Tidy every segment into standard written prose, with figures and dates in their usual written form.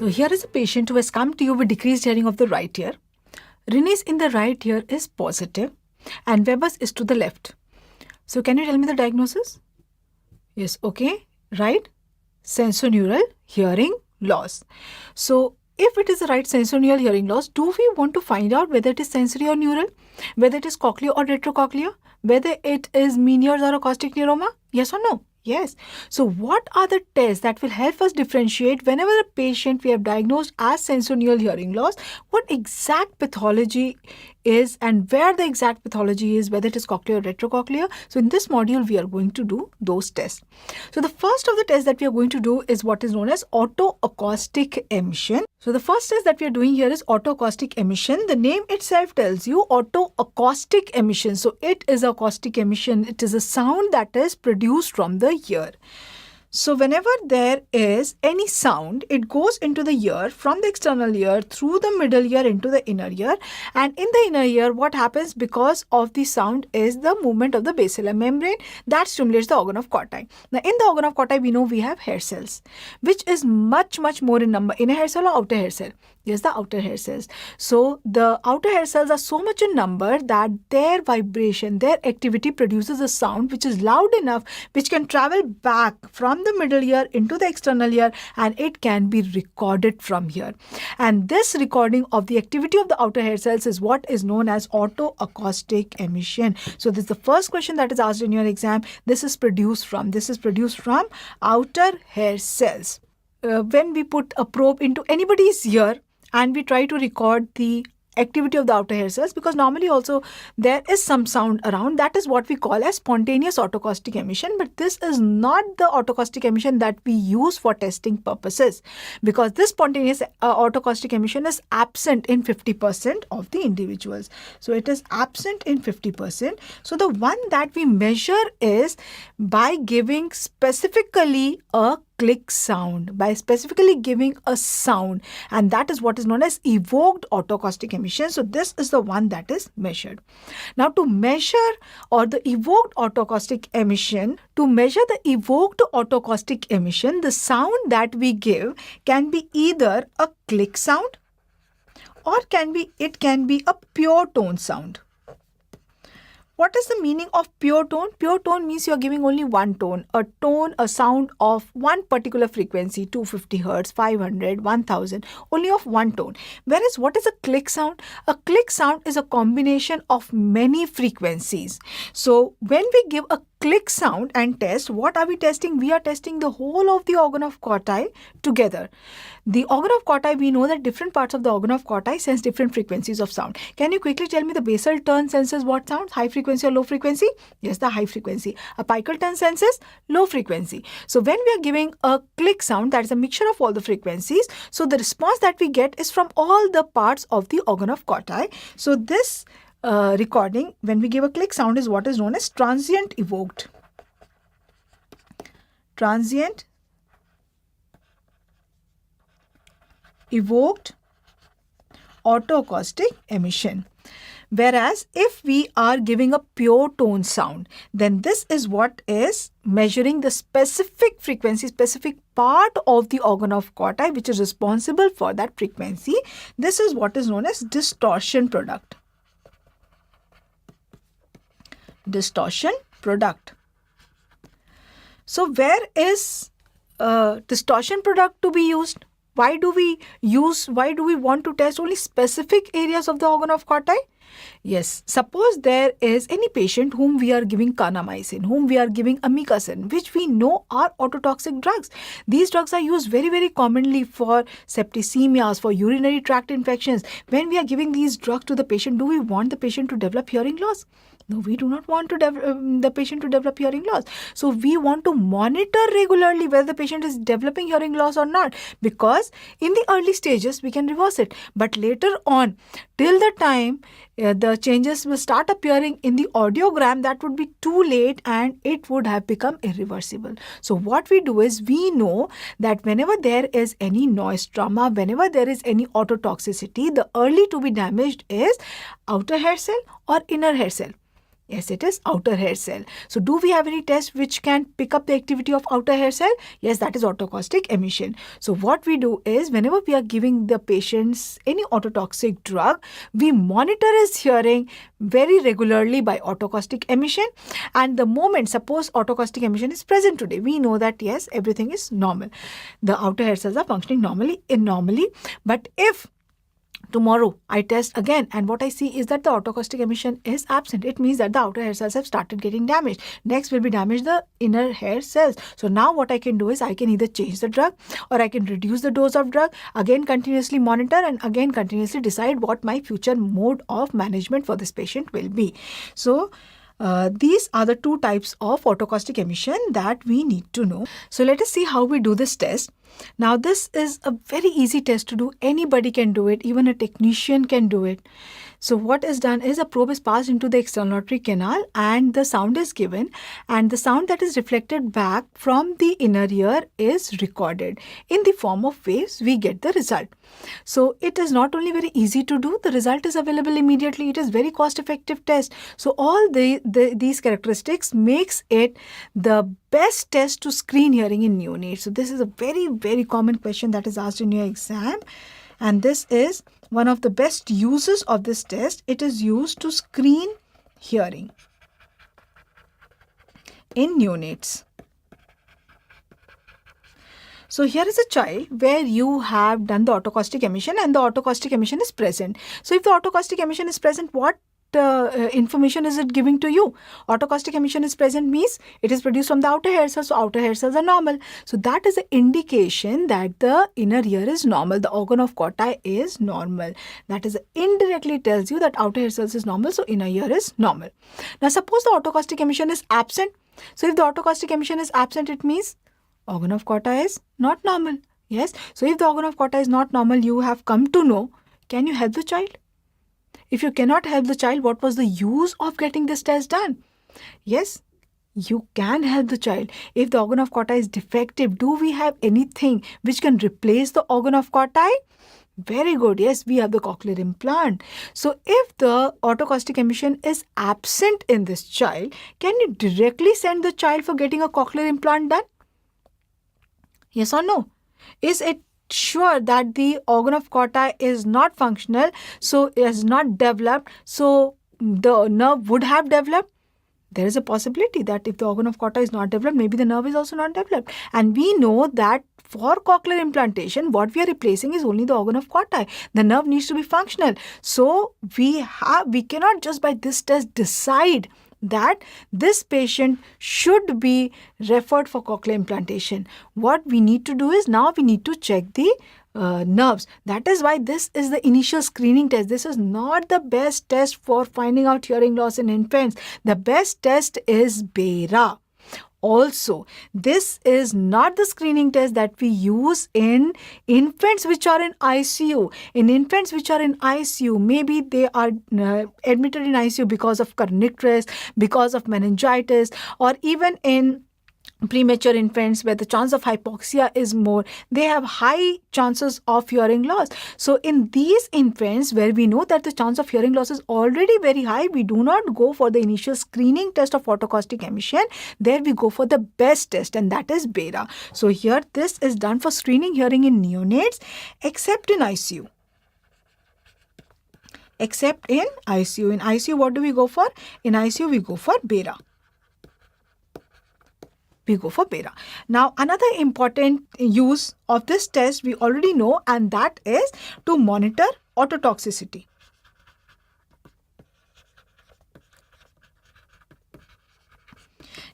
here is a patient who has come to you with decreased hearing of the right ear. Rene's in the right ear is positive and Weber's is to the left. So can you tell me the diagnosis? Yes, okay, right. Sensorineural hearing loss. So if it is the right sensorineural hearing loss, do we want to find out whether it is sensory or neural, whether it is cochlear or retrocochlear, whether it is Meniere's or acoustic neuroma? Yes or no? Yes. So what are the tests that will help us differentiate whenever a patient we have diagnosed as sensorineural hearing loss, what exact pathology is and where the exact pathology is, whether it is cochlear or retrocochlear? So in this module, we are going to do those tests. So the first of the tests that we are going to do is what is known as autoacoustic emission. So the first test that we are doing here is autoacoustic emission. The name itself tells you autoacoustic emission. So it is acoustic emission. It is a sound that is produced from the ear. So whenever there is any sound, it goes into the ear from the external ear through the middle ear into the inner ear. And in the inner ear, what happens because of the sound is the movement of the basilar membrane that stimulates the organ of Corti. Now in the organ of Corti, we know we have hair cells, which is much more in number. Inner hair cell or outer hair cell? Yes, the outer hair cells. So the outer hair cells are so much in number that their vibration, their activity produces a sound which is loud enough, which can travel back from the middle ear into the external ear, and it can be recorded from here. And this recording of the activity of the outer hair cells is what is known as autoacoustic emission. So this is the first question that is asked in your exam. This is produced from outer hair cells. When we put a probe into anybody's ear and we try to record the activity of the outer hair cells, because normally also there is some sound around, that is what we call as spontaneous autoacoustic emission. But this is not the autoacoustic emission that we use for testing purposes, because this spontaneous autoacoustic emission is absent in 50% of the individuals. So it is absent in 50%. So the one that we measure is by giving specifically a click sound, by specifically giving a sound, and that is what is known as evoked autoacoustic emission. So this is the one that is measured. Now to measure the evoked autoacoustic emission, the sound that we give can be either a click sound or it can be a pure tone sound. What is the meaning of pure tone? Pure tone means you are giving only one tone, a sound of one particular frequency, 250 Hz, 500, 1000, only of one tone. Whereas what is a click sound? A click sound is a combination of many frequencies. So when we give a click sound and test, what are we testing? We are testing the whole of the organ of Corti together. The organ of Corti, we know that different parts of the organ of Corti sense different frequencies of sound. Can you quickly tell me the basal turn senses what sound? High frequency or low frequency? Yes, the high frequency. Apical turn senses low frequency. So when we are giving a click sound, that is a mixture of all the frequencies. So the response that we get is from all the parts of the organ of Corti. So this recording, when we give a click sound, is what is known as transient evoked autoacoustic emission. Whereas if we are giving a pure tone sound, then this is what is measuring the specific frequency, specific part of the organ of Corti which is responsible for that frequency. This is what is known as distortion product. So where is distortion product to be used? Why do we want to test only specific areas of the organ of Corti? Yes, suppose there is any patient whom we are giving kanamycin, whom we are giving amikacin, which we know are ototoxic drugs. These drugs are used very commonly for septicemias, for urinary tract infections. When we are giving these drugs to the patient, do we want the patient to develop hearing loss? No, we do not want to the patient to develop hearing loss. So we want to monitor regularly whether the patient is developing hearing loss or not, because in the early stages we can reverse it. But later on, till the time the changes will start appearing in the audiogram, that would be too late and it would have become irreversible. So what we do is, we know that whenever there is any noise trauma, whenever there is any ototoxicity, the early to be damaged is outer hair cell or inner hair cell. Yes, it is outer hair cell. So do we have any test which can pick up the activity of outer hair cell? Yes, that is autocaustic emission. So what we do is whenever we are giving the patients any ototoxic drug, we monitor his hearing very regularly by autocaustic emission. And the moment, suppose autocaustic emission is present today, we know that yes, everything is normal. The outer hair cells are functioning normally. But if tomorrow I test again and what I see is that the autocaustic emission is absent, it means that the outer hair cells have started getting damaged. Next will be damaged the inner hair cells. So now what I can do is I can either change the drug or I can reduce the dose of drug, again continuously monitor and again continuously decide what my future mode of management for this patient will be. So these are the two types of autocaustic emission that we need to know. So let us see how we do this test. Now this is a very easy test to do. Anybody can do it. Even a technician can do it. So what is done is a probe is passed into the external auditory canal and the sound is given, and the sound that is reflected back from the inner ear is recorded. In the form of waves, we get the result. So it is not only very easy to do, the result is available immediately. It is very cost-effective test. So all these characteristics makes it the best test to screen hearing in neonates. So this is a very, very common question that is asked in your exam. And this is one of the best uses of this test. It is used to screen hearing in neonates. So here is a child where you have done the autocaustic emission and the autocaustic emission is present. So if the autocaustic emission is present, what information is it giving to you? Autocaustic emission is present means it is produced from the outer hair cells, so outer hair cells are normal. So that is an indication that the inner ear is normal, the organ of Corti is normal. That is indirectly tells you that outer hair cells is normal, so inner ear is normal. Now suppose the autocaustic emission is absent. So if the autocaustic emission is absent, it means organ of Corti is not normal. Yes. So if the organ of Corti is not normal, you have come to know, can you help the child? If you cannot help the child, what was the use of getting this test done? Yes, you can help the child. If the organ of Corti is defective, do we have anything which can replace the organ of Corti? Very good. Yes, we have the cochlear implant. So if the autocaustic emission is absent in this child, can you directly send the child for getting a cochlear implant done? Yes or no? Is it sure that the organ of Corti is not functional, so is not developed, so the nerve would have developed? There is a possibility that if the organ of Corti is not developed, maybe the nerve is also not developed. And we know that for cochlear implantation, what we are replacing is only the organ of Corti. The nerve needs to be functional. So we cannot just by this test decide that this patient should be referred for cochlear implantation. What we need to do is now we need to check the nerves. That is why this is the initial screening test. This is not the best test for finding out hearing loss in infants. The best test is bera. Also, this is not the screening test that we use in infants which are in ICU. In infants which are in ICU, maybe they are admitted in ICU because of kernicterus, because of meningitis, or even in premature infants where the chance of hypoxia is more, they have high chances of hearing loss. So in these infants where we know that the chance of hearing loss is already very high, we do not go for the initial screening test of autocaustic emission. There we go for the best test, and that is bera. So here this is done for screening hearing in neonates except in ICU. Except in ICU. In ICU, what do we go for? In ICU, we go for bera. We go for bera. Now, another important use of this test we already know, and that is to monitor ototoxicity.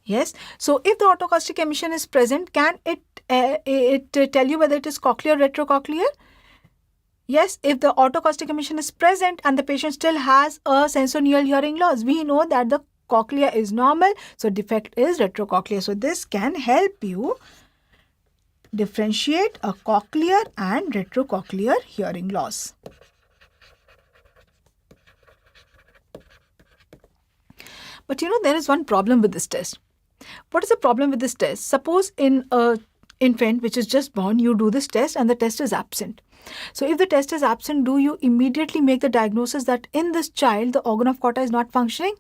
Yes. So, if the autocaustic emission is present, can it tell you whether it is cochlear or retrocochlear? Yes, if the autocaustic emission is present and the patient still has a sensorineural hearing loss, we know that the cochlea is normal, so defect is retrocochlear. So this can help you differentiate a cochlear and retrocochlear hearing loss. But there is one problem with this test. What is the problem with this test? Suppose in a infant which is just born, you do this test and the test is absent. So if the test is absent, do you immediately make the diagnosis that in this child the organ of Corti is not functioning?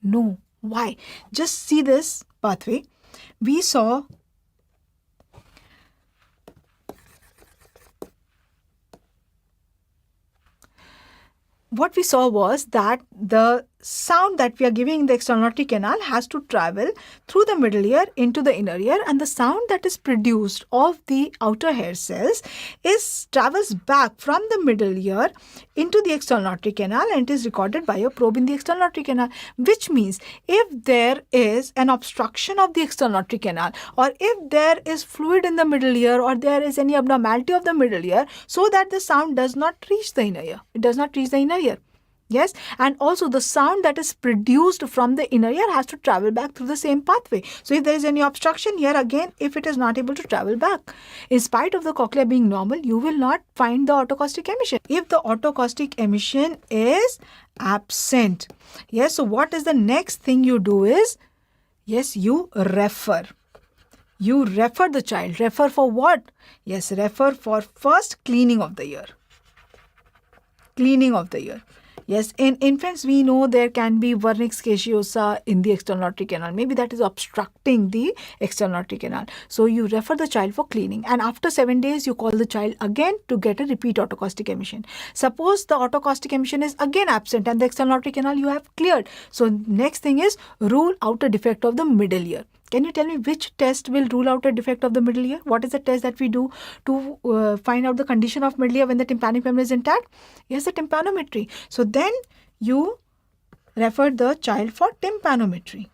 No. Why? Just see this pathway. We saw what we saw was that the sound that we are giving in the external auditory canal has to travel through the middle ear into the inner ear, and the sound that is produced of the outer hair cells travels back from the middle ear into the external auditory canal, and it is recorded by a probe in the external auditory canal, which means if there is an obstruction of the external auditory canal, or if there is fluid in the middle ear, or there is any abnormality of the middle ear, so that the sound does not reach the inner ear. It does not reach the inner ear. Yes, and also the sound that is produced from the inner ear has to travel back through the same pathway. So if there is any obstruction here, again, if it is not able to travel back, in spite of the cochlea being normal, you will not find the autocaustic emission. If the autocaustic emission is absent, yes, so what is the next thing you do is, yes, you refer. You refer the child. Refer for what? Yes, refer for first cleaning of the ear. Cleaning of the ear. Yes, in infants, we know there can be vernix caseosa in the external auditory canal. Maybe that is obstructing the external auditory canal. So you refer the child for cleaning, and after 7 days, you call the child again to get a repeat autocaustic emission. Suppose the autocaustic emission is again absent and the external auditory canal you have cleared. So next thing is rule out a defect of the middle ear. Can you tell me which test will rule out a defect of the middle ear? What is the test that we do to find out the condition of middle ear when the tympanic membrane is intact? Yes, the tympanometry. So then you refer the child for tympanometry.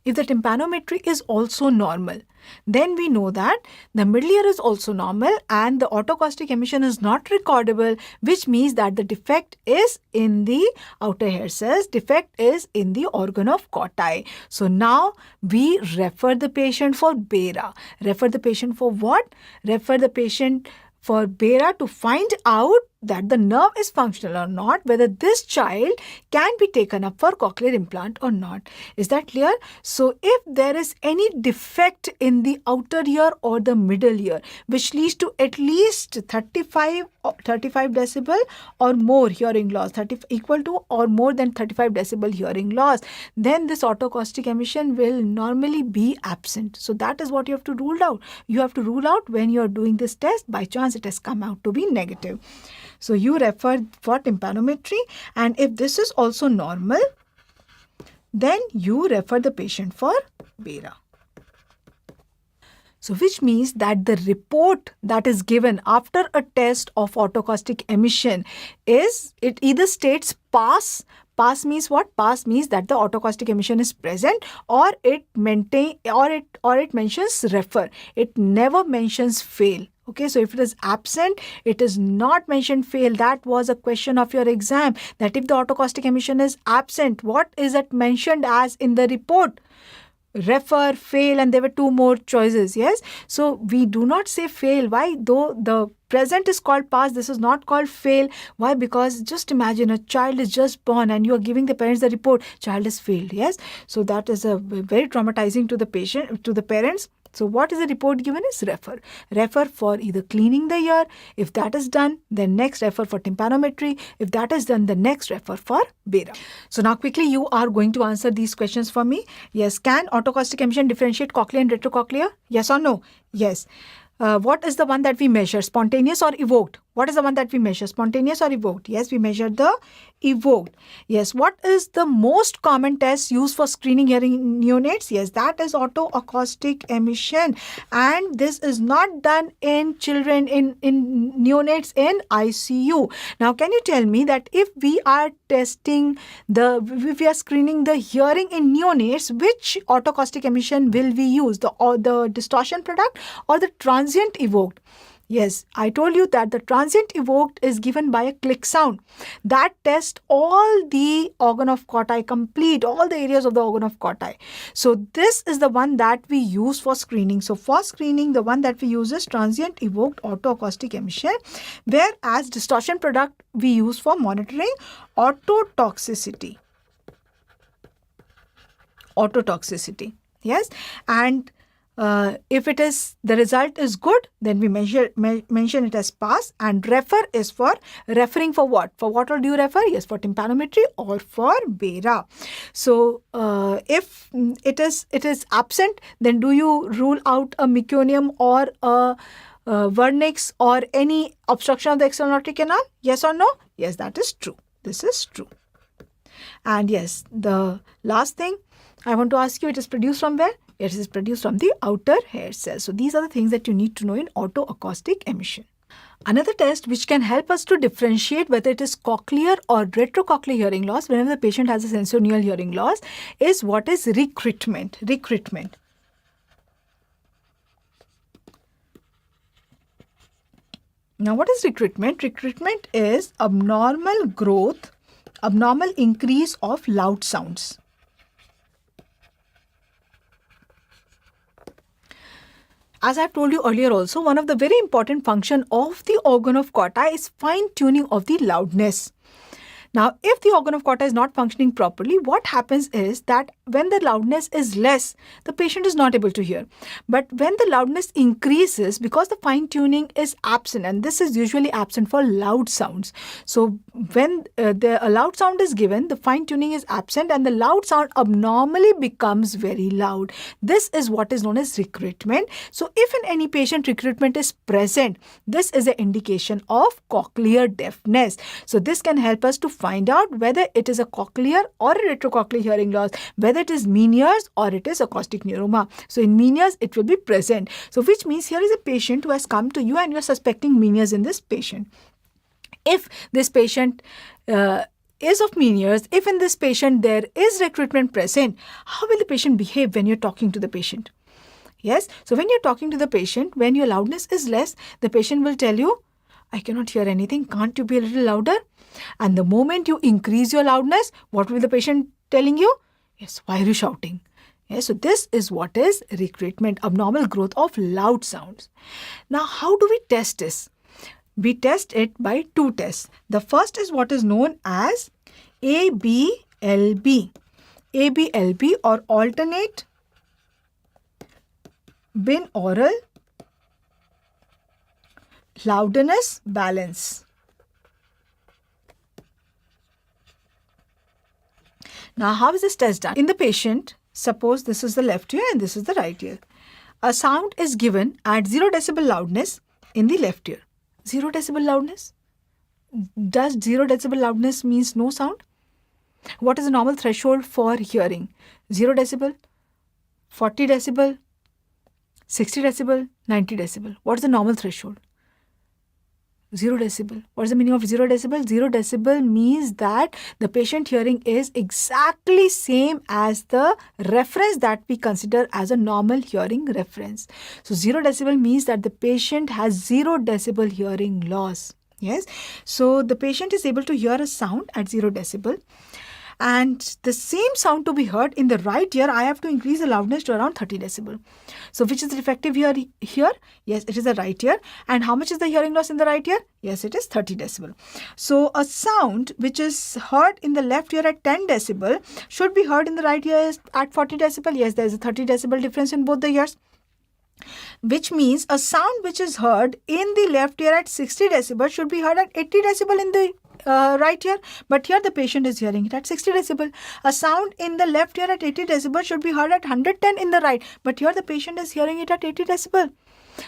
If the tympanometry is also normal, then we know that the middle ear is also normal and the autocaustic emission is not recordable, which means that the defect is in the outer hair cells, defect is in the organ of Corti. So now we refer the patient for bera. Refer the patient for what? Refer the patient for bera to find out that the nerve is functional or not, whether this child can be taken up for cochlear implant or not. Is that clear? So if there is any defect in the outer ear or the middle ear, which leads to at least 35 decibel or more hearing loss, equal to or more than 35 decibel hearing loss, then this autocaustic emission will normally be absent. So that is what you have to rule out. You have to rule out when you are doing this test, by chance it has come out to be negative. So you refer for tympanometry, and if this is also normal, then you refer the patient for bera. So which means that the report that is given after a test of autocaustic emission is, it either states pass. Pass means what? Pass means that the autocaustic emission is present, or it mentions refer. It never mentions fail. Okay, so if it is absent, it is not mentioned fail. That was a question of your exam, that if the autocaustic emission is absent, what is it mentioned as in the report? Refer, fail, and there were two more choices. Yes, so we do not say fail. Why? Though the present is called pass, this is not called fail. Why? Because just imagine a child is just born and you are giving the parents the report, child is failed. Yes, so that is a very traumatizing to the patient, to the parents. So what is the report given is refer. Refer for either cleaning the ear. If that is done, then next refer for tympanometry. If that is done, the next refer for bera. So now quickly you are going to answer these questions for me. Yes, can autocaustic emission differentiate cochlear and retrocochlea? Yes or no? Yes. What is the one that we measure? Spontaneous or evoked? What is the one that we measure? Spontaneous or evoked? Yes, we measure the evoked. Yes, what is the most common test used for screening hearing in neonates? Yes, that is autoacoustic emission. And this is not done in children, in neonates in ICU. Now, can you tell me that if we are testing if we are screening the hearing in neonates, which autocaustic emission will we use? The distortion product or the transient evoked? Yes, I told you that the transient evoked is given by a click sound. That tests all the organ of Corti, complete all the areas of the organ of Corti. So this is the one that we use for screening. So for screening, the one that we use is transient evoked autoacoustic emission, whereas distortion product we use for monitoring ototoxicity. Ototoxicity. Yes, and If the result is good, then we mention it as pass, and refer is for referring for what? For what all do you refer? Yes, for tympanometry or for bera. So if it is absent, then do you rule out a meconium or a vernix or any obstruction of the external aortic canal? Yes or no? Yes, that is true. This is true. And yes, the last thing I want to ask you, it is produced from where? It is produced from the outer hair cells. So these are the things that you need to know in autoacoustic emission. Another test which can help us to differentiate whether it is cochlear or retrocochlear hearing loss whenever the patient has a sensorineural hearing loss is what is recruitment. Recruitment. Now, what is recruitment? Recruitment is abnormal growth, abnormal increase of loud sounds. As I've told you earlier also, one of the very important function of the organ of Cotta is fine tuning of the loudness. Now, if the organ of Cotta is not functioning properly, what happens is that when the loudness is less, the patient is not able to hear. But when the loudness increases, because the fine tuning is absent, and this is usually absent for loud sounds. So when a loud sound is given, the fine tuning is absent and the loud sound abnormally becomes very loud. This is what is known as recruitment. So if in any patient recruitment is present, this is an indication of cochlear deafness. So this can help us to find out whether it is a cochlear or a retrocochlear hearing loss, whether it is mean ears or it is acoustic neuroma. So in mean ears, it will be present. So which means here is a patient who has come to you and you are suspecting mean ears in this patient. If this patient is of mean ears, if in this patient there is recruitment present, how will the patient behave when you're talking to the patient? Yes, so when you're talking to the patient, when your loudness is less, the patient will tell you, I cannot hear anything, can't you be a little louder? And the moment you increase your loudness, what will the patient telling you? Yes, why are you shouting? Yes, so this is what is recruitment, abnormal growth of loud sounds. Now, how do we test this? We test it by two tests. The first is what is known as ABLB. ABLB or alternate binaural loudness balance. Now, how is this test done? In the patient, suppose this is the left ear and this is the right ear. A sound is given at 0 decibel loudness in the left ear. 0 decibel loudness? Does 0 decibel loudness means no sound? What is the normal threshold for hearing? 0 decibel, 40 decibel, 60 decibel, 90 decibel. What is the normal threshold? 0 decibel. What is the meaning of 0 decibel? 0 decibel means that the patient hearing is exactly same as the reference that we consider as a normal hearing reference. So 0 decibel means that the patient has 0 decibel hearing loss. Yes. So the patient is able to hear a sound at 0 decibel. And the same sound to be heard in the right ear, I have to increase the loudness to around 30 decibel. So which is the defective ear here? Yes, it is the right ear. And how much is the hearing loss in the right ear? Yes, it is 30 decibel. So a sound which is heard in the left ear at 10 decibel should be heard in the right ear at 40 decibel. Yes, there is a 30 decibel difference in both the ears. Which means a sound which is heard in the left ear at 60 decibel should be heard at 80 decibel in the right ear, but here the patient is hearing it at 60 decibel. A sound in the left ear at 80 decibel should be heard at 110 in the right, but here the patient is hearing it at 80 decibel.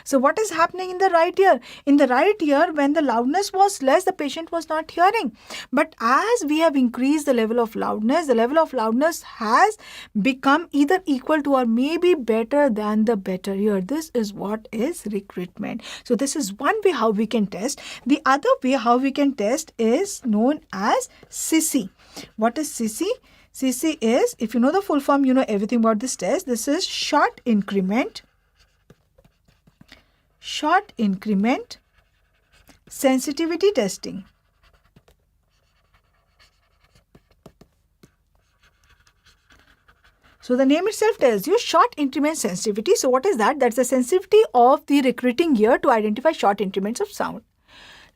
So what is happening in the right ear? In the right ear, when the loudness was less, the patient was not hearing. But as we have increased the level of loudness has become either equal to or maybe better than the better ear. This is what is recruitment. So this is one way how we can test. The other way how we can test is known as SISI. What is SISI? SISI is, if you know the full form, you know everything about this test. This is short increment sensitivity testing. So the name itself tells you short increment sensitivity. So what is that? That's the sensitivity of the recruiting ear to identify short increments of sound.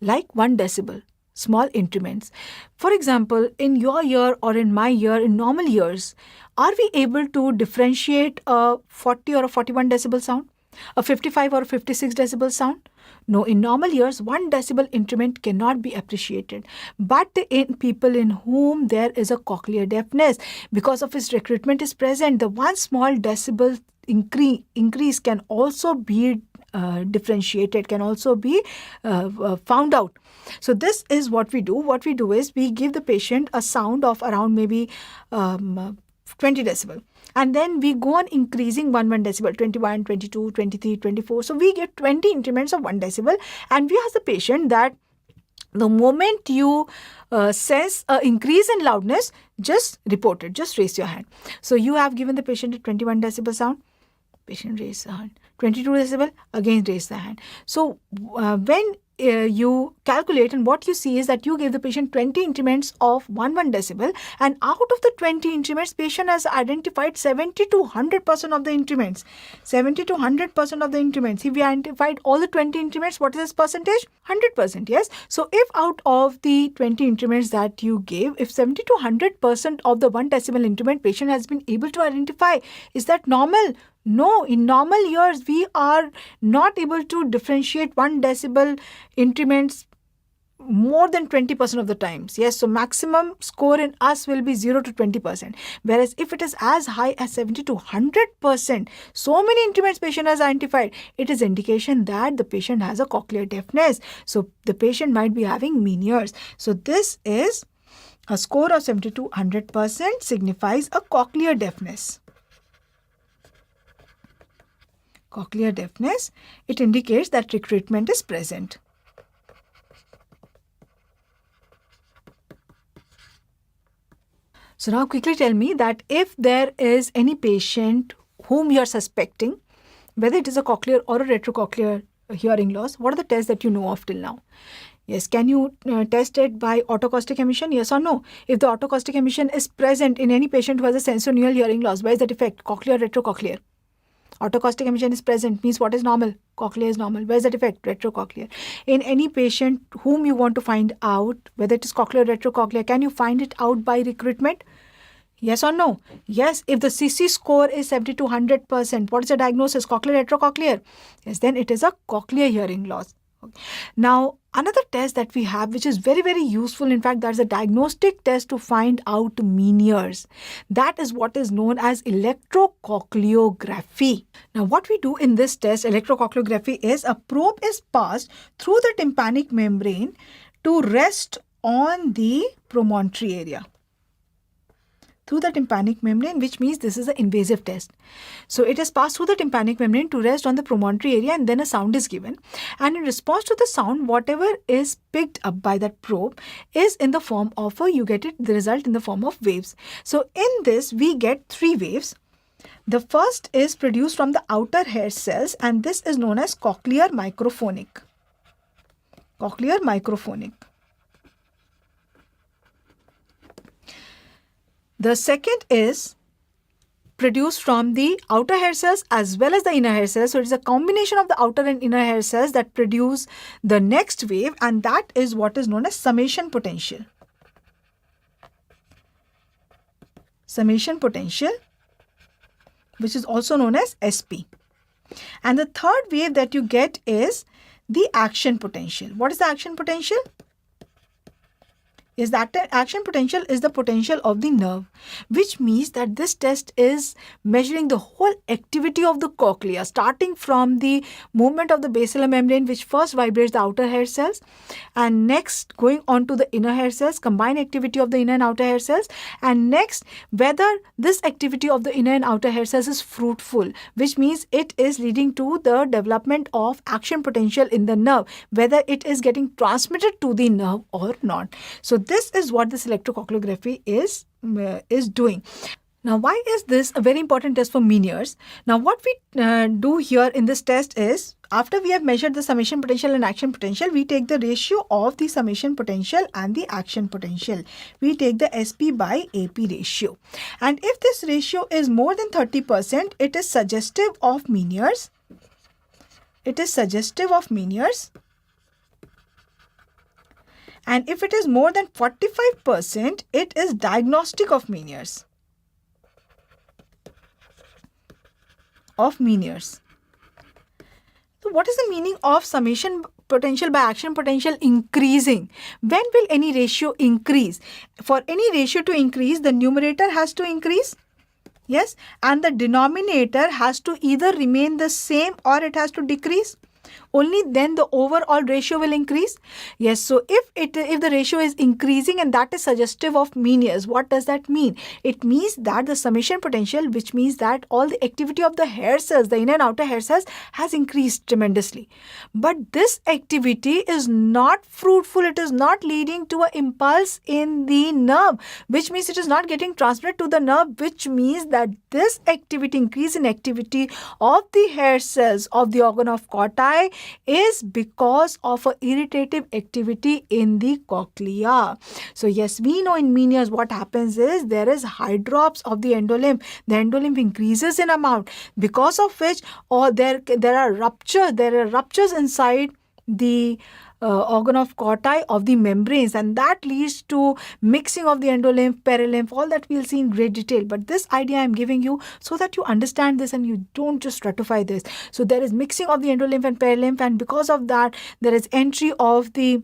Like 1 decibel. small increments. For example, in your ear or in my ear, in normal ears, are we able to differentiate a 40 or a 41 decibel sound? A 55 or a 56 decibel sound? No, in normal ears, 1 decibel increment cannot be appreciated. But in people in whom there is a cochlear deafness, because of its recruitment is present, the 1 small decibel increase can also be differentiated, can also be found out. So this is what we do. What we do is we give the patient a sound of around maybe 20 decibel. And then we go on increasing 1 decibel, 21, 22, 23, 24. So we get 20 increments of 1 decibel. And we ask the patient that the moment you sense an increase in loudness, just report it, just raise your hand. So you have given the patient a 21 decibel sound. Patient raise the hand. 22 decibel, again raise the hand. So when you calculate, and what you see is that you gave the patient 20 increments of 1 decibel, and out of the 20 increments, patient has identified 70 to 100% of the increments. 70 to 100% of the increments. If we identified all the 20 increments, what is this percentage? 100%, yes. So if out of the 20 increments that you gave, if 70 to 100% of the 1 decibel increment patient has been able to identify, is that normal? No, in normal ears, we are not able to differentiate 1 decibel increments more than 20% of the times. Yes, so maximum score in us will be 0 to 20%. Whereas if it is as high as 70 to 100%, so many increments patient has identified, it is indication that the patient has a cochlear deafness. So the patient might be having mean ears. So this is a score of 70 to 100% signifies a cochlear deafness. Cochlear deafness, it indicates that recruitment is present. So now quickly tell me that if there is any patient whom you are suspecting, whether it is a cochlear or a retrocochlear hearing loss, what are the tests that you know of till now? Yes, can you test it by autocaustic emission? Yes or no? If the autocaustic emission is present in any patient who has a sensorineural hearing loss, where is that effect? Cochlear, retrocochlear? Autocaustic emission is present, means what is normal? Cochlear is normal. Where is that effect? Retrocochlear. In any patient whom you want to find out whether it is cochlear or retrocochlear, can you find it out by recruitment? Yes or no? Yes, if the CC score is 70 to 100%, what is the diagnosis? Cochlear, retrocochlear? Yes, then it is a cochlear hearing loss. Now, another test that we have, which is very, very useful, in fact, that's a diagnostic test to find out mean ears. That is what is known as electrocochleography. Now, what we do in this test, electrocochleography, is a probe is passed through the tympanic membrane to rest on the promontory area. Through the tympanic membrane, which means this is an invasive test. So it is passed through the tympanic membrane to rest on the promontory area, and then a sound is given. And in response to the sound, whatever is picked up by that probe is in the form of you get it, the result in the form of waves. So in this, we get 3 waves. The first is produced from the outer hair cells, and this is known as cochlear microphonic. Cochlear microphonic. The second is produced from the outer hair cells as well as the inner hair cells. So it is a combination of the outer and inner hair cells that produce the next wave, and that is what is known as summation potential. Summation potential, which is also known as SP. And the third wave that you get is the action potential. What is the action potential? Is that the action potential is the potential of the nerve, which means that this test is measuring the whole activity of the cochlea, starting from the movement of the basilar membrane, which first vibrates the outer hair cells, and next going on to the inner hair cells, combined activity of the inner and outer hair cells, and next whether this activity of the inner and outer hair cells is fruitful, which means it is leading to the development of action potential in the nerve, whether it is getting transmitted to the nerve or not. So this is what this electrocochleography is doing. Now, why is this a very important test for mean ears? Now, what we do here in this test is, after we have measured the summation potential and action potential, we take the ratio of the summation potential and the action potential. We take the SP by AP ratio. And if this ratio is more than 30%, it is suggestive of mean ears. It is suggestive of mean ears. And if it is more than 45%, it is diagnostic of Meniere's. So what is the meaning of summation potential by action potential increasing? When will any ratio increase? For any ratio to increase, the numerator has to increase. Yes, and the denominator has to either remain the same or it has to decrease. Only then the overall ratio will increase. Yes, so if the ratio is increasing and that is suggestive of Meniere's, what does that mean? It means that the summation potential, which means that all the activity of the hair cells, the inner and outer hair cells, has increased tremendously. But this activity is not fruitful. It is not leading to an impulse in the nerve, which means it is not getting transmitted to the nerve, which means that this activity, increase in activity of the hair cells of the organ of Corti, is because of a irritative activity in the cochlea. So yes, we know in Meniere's what happens is there is hydrops of the endolymph. The endolymph increases in amount, because of which there are ruptures inside the organ of Corti of the membranes, and that leads to mixing of the endolymph, perilymph, all that we'll see in great detail. But this idea I'm giving you so that you understand this and you don't just stratify this. So there is mixing of the endolymph and perilymph, and because of that there is entry of the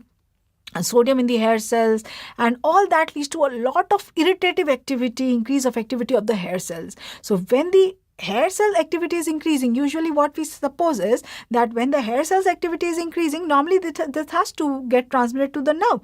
sodium in the hair cells, and all that leads to a lot of irritative activity, increase of activity of the hair cells. So when the hair cell activity is increasing, usually what we suppose is that when the hair cells activity is increasing, normally this has to get transmitted to the nerve.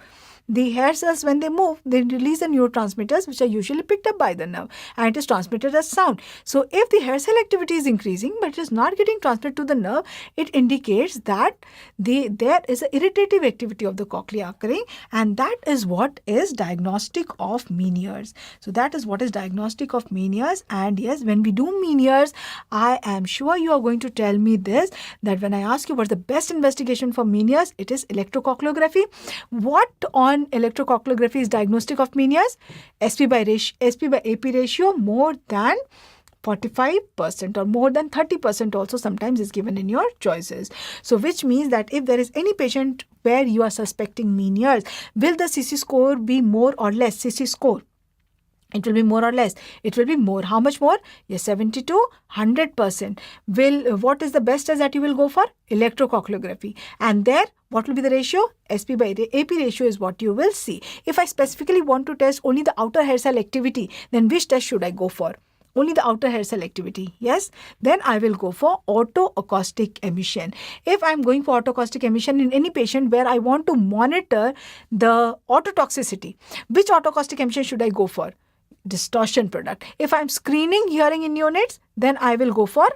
The hair cells, when they move, they release the neurotransmitters, which are usually picked up by the nerve, and it is transmitted as sound. So if the hair cell activity is increasing but it is not getting transmitted to the nerve, it indicates that there is an irritative activity of the cochlea occurring, and that is what is diagnostic of Meniere's. So that is what is diagnostic of Meniere's. And yes, when we do Meniere's, I am sure you are going to tell me this, that when I ask you what's the best investigation for Meniere's, it is electrocochleography. What on electrocochleography is diagnostic of Meniere's? SP by AP ratio more than 45% or more than 30% also sometimes is given in your choices. So which means that if there is any patient where you are suspecting Meniere's, will the CC score be more or less? CC score, it will be more or less. It will be more. How much more? Yes, 70 to 100%. What is the best test that you will go for? Electrocochleography. And there, what will be the ratio? SP by AP ratio is what you will see. If I specifically want to test only the outer hair cell activity, then which test should I go for? Only the outer hair cell activity. Yes, then I will go for autoacoustic emission. If I am going for autoacoustic emission in any patient where I want to monitor the ototoxicity, which autoacoustic emission should I go for? Distortion product. If I am screening hearing in neonates, then I will go for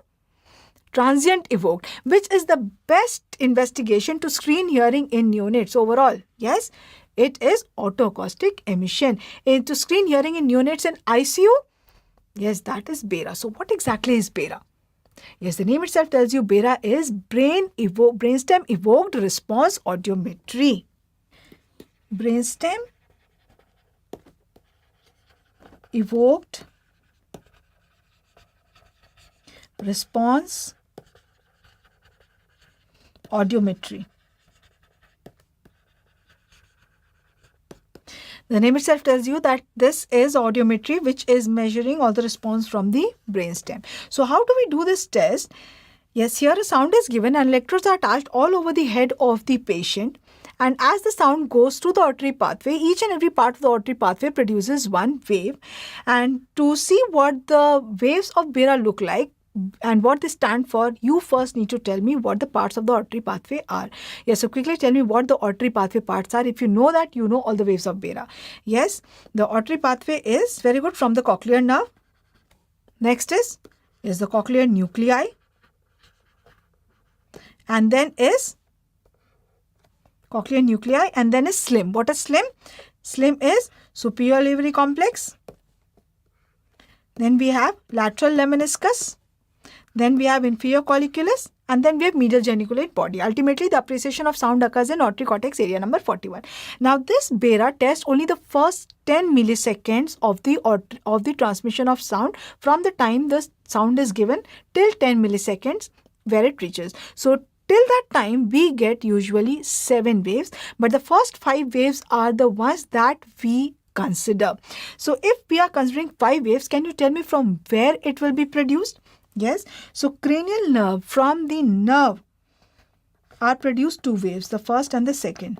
transient evoked, which is the best investigation to screen hearing in neonates overall. Yes, it is autoacoustic emission. To screen hearing in neonates in ICU, yes, that is bera. So what exactly is bera? Yes, the name itself tells you bera is brainstem evoked response audiometry. Brainstem evoked response audiometry. The name itself tells you that this is audiometry, which is measuring all the response from the brainstem. So how do we do this test? Yes, here a sound is given and electrodes are attached all over the head of the patient. And as the sound goes through the auditory pathway, each and every part of the auditory pathway produces one wave. And to see what the waves of bera look like and what they stand for, you first need to tell me what the parts of the auditory pathway are. Yes, so quickly tell me what the auditory pathway parts are. If you know that, you know all the waves of bera. Yes, the auditory pathway is very good from the cochlear nerve. Next is the cochlear nuclei. And then is cochlear nuclei, and then is SLIM. What is SLIM? SLIM is superior livery complex. Then we have lateral lemniscus. Then we have inferior colliculus, and then we have medial geniculate body. Ultimately, the appreciation of sound occurs in auditory cortex area number 41. Now, this bera tests only the first 10 milliseconds of the transmission of sound from the time the sound is given till 10 milliseconds where it reaches. So, till that time we get usually 7 waves, but the first 5 waves are the ones that we consider. So if we are considering 5 waves, can you tell me from where it will be produced? Yes, so cranial nerve, from the nerve are produced 2 waves, the first and the second.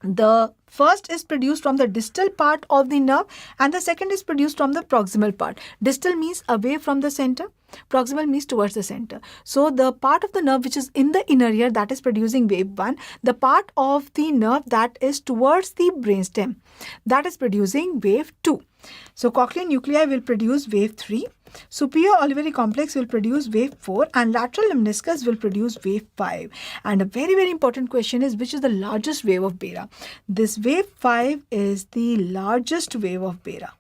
The first is produced from the distal part of the nerve and the second is produced from the proximal part. Distal means away from the center, proximal means towards the center. So the part of the nerve which is in the inner ear, that is producing wave 1. The part of the nerve that is towards the brainstem, that is producing wave 2. So cochlear nuclei will produce wave 3. Superior olivary complex will produce wave 4 and lateral lemniscus will produce wave 5. And a very important question is, which is the largest wave of bera? This wave 5 is the largest wave of bera.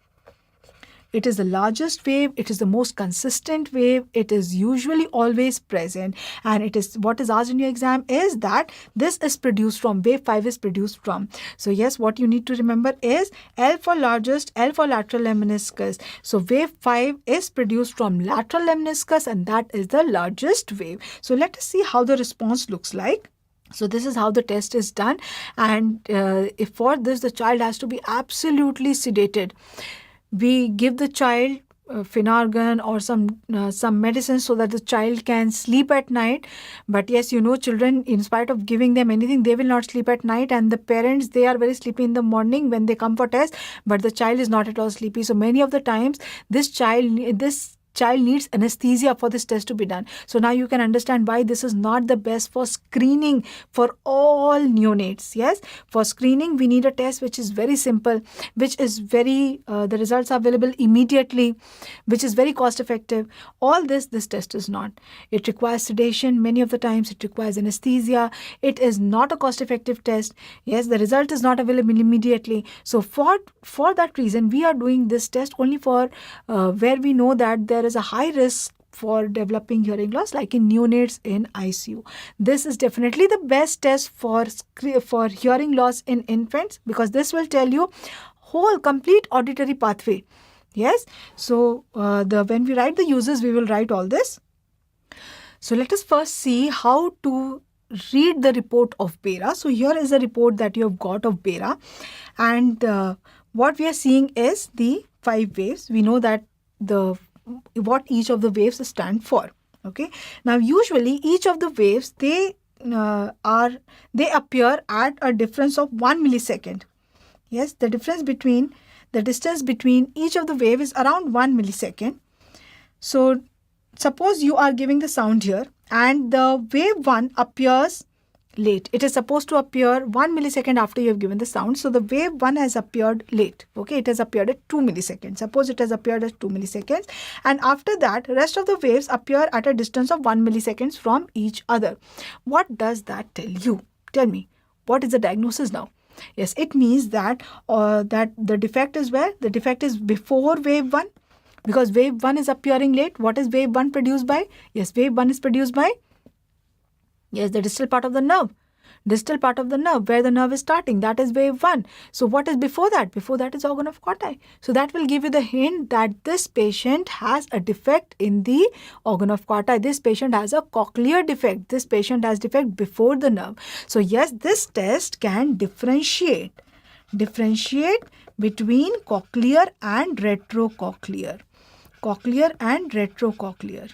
It is the largest wave, it is the most consistent wave, it is usually always present, and it is what is asked in your exam is that this is produced from, wave 5 is produced from. So yes, what you need to remember is L for largest, L for lateral lemniscus. So wave 5 is produced from lateral lemniscus and that is the largest wave. So let us see how the response looks like. So this is how the test is done, and if for this the child has to be absolutely sedated. We give the child Finargan or some medicine so that the child can sleep at night. But yes, you know, children, in spite of giving them anything, they will not sleep at night, and the parents, they are very sleepy in the morning when they come for test, but the child is not at all sleepy. So many of the times this child needs anesthesia for this test to be done. So now you can understand why this is not the best for screening for all neonates. Yes, for screening we need a test which is very simple, which is very the results are available immediately, which is very cost effective. All this test is not. It requires sedation. Many of the times it requires anesthesia. It is not a cost effective test. Yes, the result is not available immediately. So for that reason we are doing this test only for where we know that there is a high risk for developing hearing loss, like in neonates in ICU. This is definitely the best test for hearing loss in infants, because this will tell you whole complete auditory pathway. Yes, so when we write the uses, we will write all this. So let us first see how to read the report of bera. So here is a report that you have got of bera, and what we are seeing is the 5 waves. We know that what each of the waves stand for. Okay. Now usually each of the waves, they appear at a difference of 1 millisecond. Yes, the distance between each of the wave is around 1 millisecond. So suppose you are giving the sound here and the wave 1 appears late. It is supposed to appear 1 millisecond after you have given the sound. So the wave 1 has appeared late. Okay, it has appeared at 2 milliseconds. Suppose it has appeared at 2 milliseconds. And after that, rest of the waves appear at a distance of 1 milliseconds from each other. What does that tell you? Tell me, what is the diagnosis now? Yes, it means that the defect is where? The defect is before wave 1. Because wave 1 is appearing late. What is wave 1 produced by? Yes, wave 1 is produced by, yes, the distal part of the nerve. Distal part of the nerve, where the nerve is starting, that is wave 1. So what is before that? Before that is organ of Corti. So that will give you the hint that this patient has a defect in the organ of Corti. This patient has a cochlear defect. This patient has defect before the nerve. So yes, this test can differentiate between cochlear and retrocochlear. Cochlear and retrocochlear.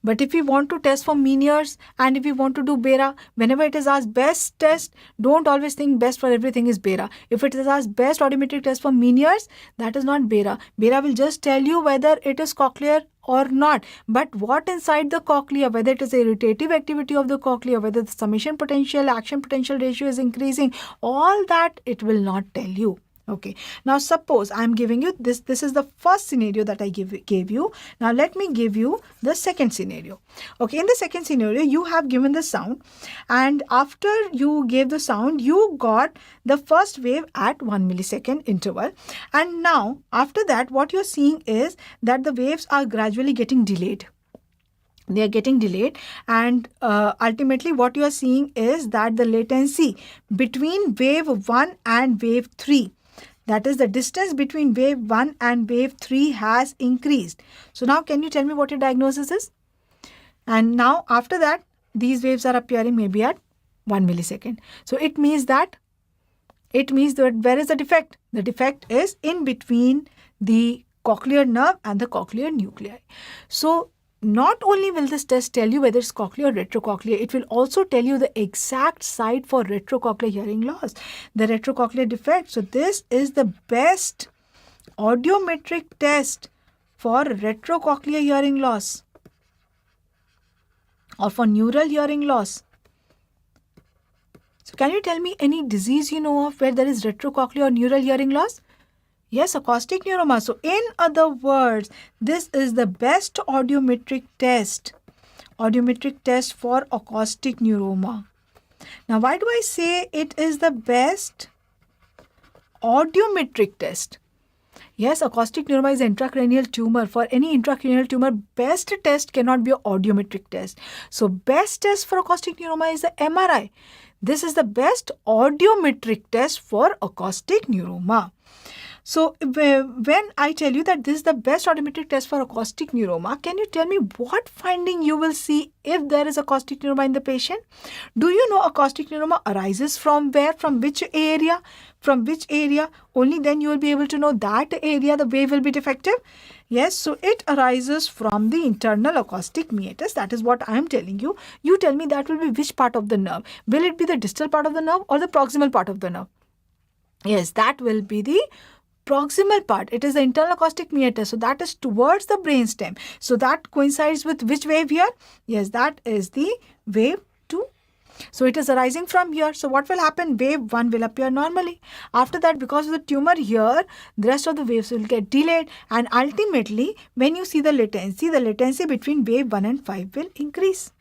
But if we want to test for mean ears and if we want to do bera, whenever it is asked best test, don't always think best for everything is bera. If it is asked best audiometric test for mean ears, that is not bera. Bera will just tell you whether it is cochlear or not. But what inside the cochlea, whether it is irritative activity of the cochlea, whether the summation potential, action potential ratio is increasing, all that it will not tell you. Okay, now suppose I am giving you this is the first scenario that I gave you. Now let me give you the second scenario. Okay, in the second scenario, you have given the sound, and after you gave the sound, you got the first wave at 1 millisecond interval, and now after that what you're seeing is that the waves are gradually getting delayed. They are getting delayed, and ultimately what you are seeing is that the latency between wave 1 and wave 3, that is the distance between wave 1 and wave 3, has increased. So now can you tell me what your diagnosis is? And now after that, these waves are appearing maybe at 1 millisecond. So it means that where is the defect? The defect is in between the cochlear nerve and the cochlear nuclei. So not only will this test tell you whether it's cochlear or retrocochlear, it will also tell you the exact site for retrocochlear hearing loss, the retrocochlear defect. So this is the best audiometric test for retrocochlear hearing loss or for neural hearing loss. So can you tell me any disease you know of where there is retrocochlear or neural hearing loss? Yes, acoustic neuroma. So in other words, this is the best audiometric test for acoustic neuroma. Now, why do I say it is the best audiometric test? Yes, acoustic neuroma is intracranial tumor. For any intracranial tumor, best test cannot be an audiometric test. So best test for acoustic neuroma is the MRI. This is the best audiometric test for acoustic neuroma. So when I tell you that this is the best audiometric test for acoustic neuroma, can you tell me what finding you will see if there is acoustic neuroma in the patient? Do you know acoustic neuroma arises from where? From which area? From which area? Only then you will be able to know that area the wave will be defective. Yes, so it arises from the internal acoustic meatus. That is what I am telling you. You tell me that will be which part of the nerve. Will it be the distal part of the nerve or the proximal part of the nerve? Yes, that will be the proximal part. It is the internal acoustic meatus. So that is towards the brainstem. So that coincides with which wave here? Yes, that is the wave 2. So it is arising from here. So what will happen? Wave 1 will appear normally. After that, because of the tumor here, the rest of the waves will get delayed. And ultimately, when you see the latency between wave 1 and 5 will increase.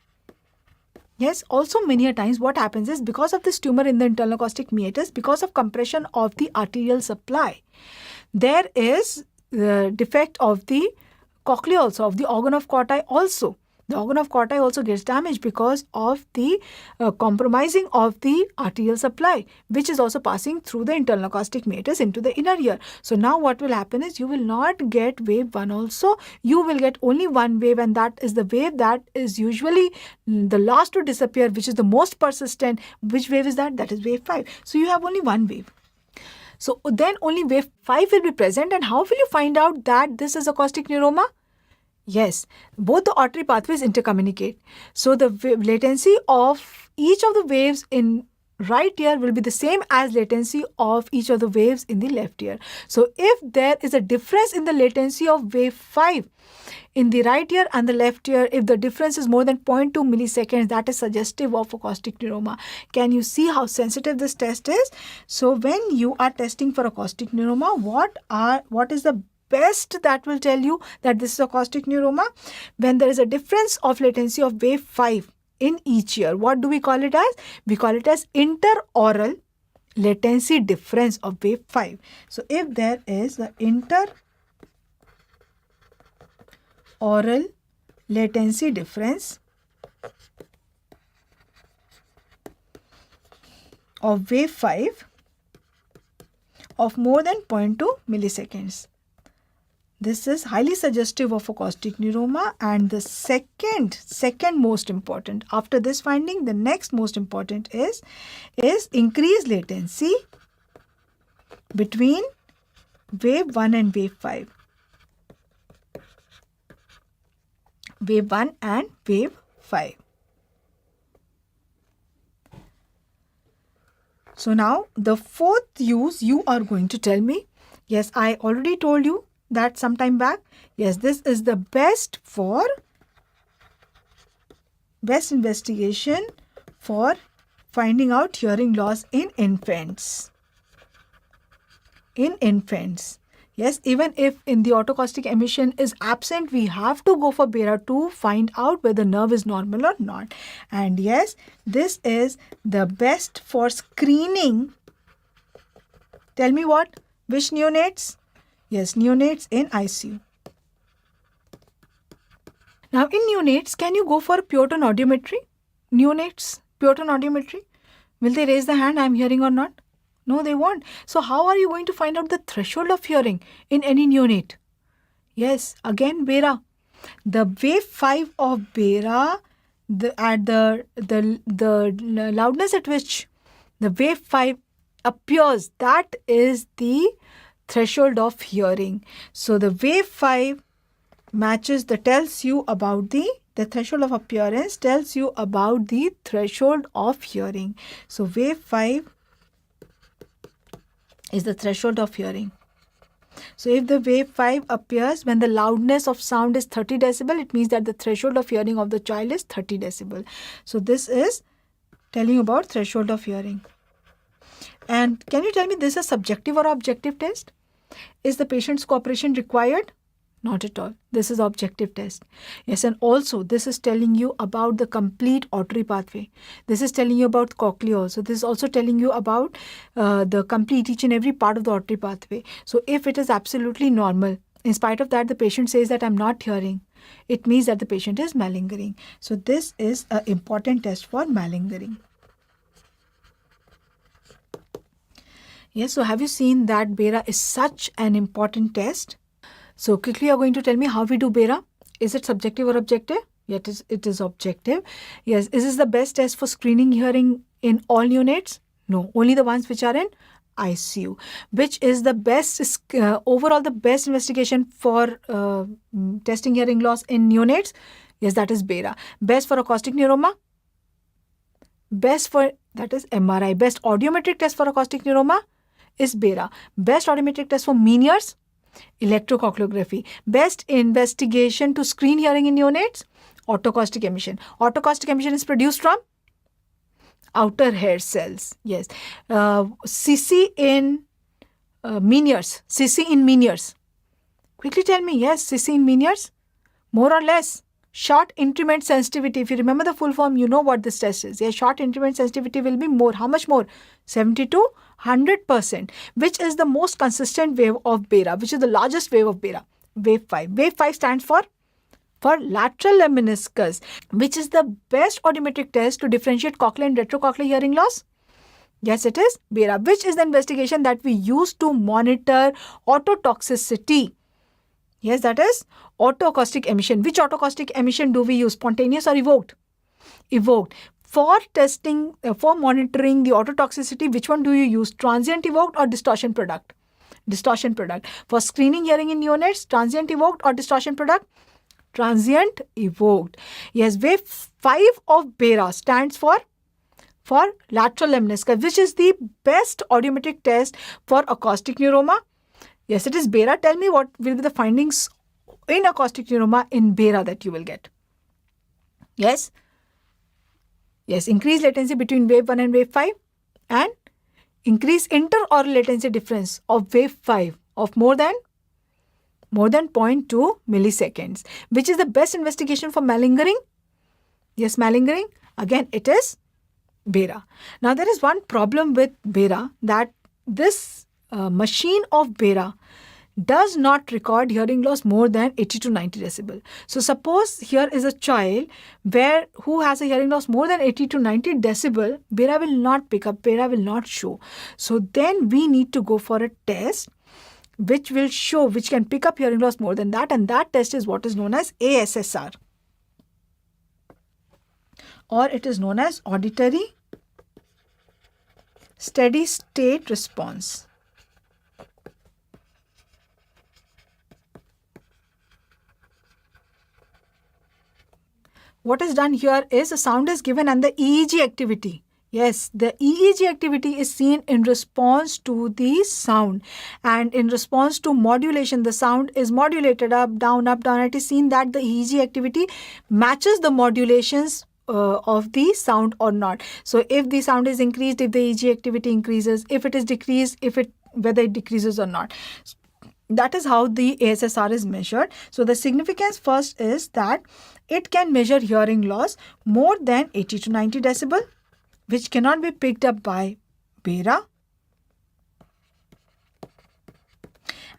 Yes, also many a times what happens is because of this tumor in the internal acoustic meatus, because of compression of the arterial supply, there is the defect of the cochlea also, of the organ of Corti also. The organ of Corti also gets damaged because of the compromising of the arterial supply, which is also passing through the internal acoustic meatus into the inner ear. So now what will happen is you will not get wave 1 also. You will get only one wave, and that is the wave that is usually the last to disappear, which is the most persistent. Which wave is that? That is wave 5. So you have only one wave. So then only wave 5 will be present. And how will you find out that this is acoustic neuroma? Yes, both the auditory pathways intercommunicate. So the latency of each of the waves in right ear will be the same as latency of each of the waves in the left ear. So if there is a difference in the latency of wave 5 in the right ear and the left ear, if the difference is more than 0.2 milliseconds, that is suggestive of acoustic neuroma. Can you see how sensitive this test is? So when you are testing for acoustic neuroma, what is the best that will tell you that this is acoustic neuroma? When there is a difference of latency of wave 5 in each ear. What do we call it as? We call it as interaural latency difference of wave 5. So if there is the interaural latency difference of wave 5 of more than 0.2 milliseconds. This is highly suggestive of acoustic neuroma. And the second most important, after this finding, the next most important is increased latency between wave 1 and wave 5. Wave 1 and wave 5. So now the fourth use you are going to tell me. Yes, I already told you that some time back. Yes, this is the best investigation for finding out hearing loss in infants. Yes, even if in the autocaustic emission is absent, we have to go for bera to find out whether nerve is normal or not. And yes, this is the best for screening. Tell me what? Which neonates? Yes, neonates in ICU. Now in neonates, can you go for pure tone audiometry? Neonates, pure tone audiometry. Will they raise the hand, I am hearing or not? No, they won't. So how are you going to find out the threshold of hearing in any neonate? Yes, again bera. The wave 5 of bera, the loudness at which the wave 5 appears, that is the threshold of hearing. So the wave 5 matches tells you about the threshold of appearance tells you about the threshold of hearing. So wave 5 is the threshold of hearing. So if the wave 5 appears when the loudness of sound is 30 decibel, it means that the threshold of hearing of the child is 30 decibel. So this is telling you about threshold of hearing. And can you tell me, this is a subjective or objective test? Is the patient's cooperation required? Not at all. This is objective test. Yes, and also this is telling you about the complete auditory pathway. This is telling you about cochlea also. This is also telling you about the complete each and every part of the auditory pathway. So if it is absolutely normal, in spite of that the patient says that I'm not hearing, it means that the patient is malingering. So this is an important test for malingering. Yes, so have you seen that bera is such an important test? So quickly you are going to tell me how we do bera. Is it subjective or objective? Yes, it is objective. Yes, is this the best test for screening hearing in all neonates? No, only the ones which are in ICU. Which is the best, overall the best investigation for testing hearing loss in neonates? Yes, that is bera. Best for acoustic neuroma? Best for, that is MRI. Best audiometric test for acoustic neuroma is bera. Best audiometric test for menials? Electrocochleography. Best investigation to screen hearing in neonates? Autocaustic emission. Autocaustic emission is produced from outer hair cells. Yes. CC in menials. CC in menials. Quickly tell me. Yes, CC in menials. More or less. Short increment sensitivity. If you remember the full form, you know what this test is. Yes, short increment sensitivity will be more. How much more? 70 to 100%. Which is the most consistent wave of bera? Which is the largest wave of bera? Wave 5. Wave 5 stands for lateral lemniscus. Which is the best audiometric test to differentiate cochlear and retrocochlear hearing loss? Yes, it is bera. Which is the investigation that we use to monitor ototoxicity? Yes, that is autocaustic emission. Which autocaustic emission do we use? Spontaneous or evoked? Evoked. For testing, for monitoring the ototoxicity, which one do you use? Transient evoked or distortion product? Distortion product. For screening hearing in neonates, transient evoked or distortion product? Transient evoked. Yes, wave 5 of bera stands for lateral lemniscus, which is the best audiometric test for acoustic neuroma. Yes, it is bera. Tell me what will be the findings in acoustic neuroma in bera that you will get. Yes. Yes, increased latency between wave 1 and wave 5 and increased inter-oral latency difference of wave 5 of more than 0.2 milliseconds. Which is the best investigation for malingering? Yes, malingering. Again, it is bera. Now, there is one problem with bera, that this machine of bera does not record hearing loss more than 80 to 90 decibel. So suppose here is a child who has a hearing loss more than 80 to 90 decibel, bera will not pick up, bera will not show. So then we need to go for a test which will show, which can pick up hearing loss more than that, and that test is what is known as ASSR, or it is known as auditory steady state response. What is done here is a sound is given and the EEG activity. Yes, the EEG activity is seen in response to the sound, and in response to modulation, the sound is modulated up, down, It is seen that the EEG activity matches the modulations of the sound or not. So if the sound is increased, if the EEG activity increases, if it is decreased, whether it decreases or not. That is how the ASSR is measured. So the significance first is that it can measure hearing loss more than 80 to 90 decibel, which cannot be picked up by bera.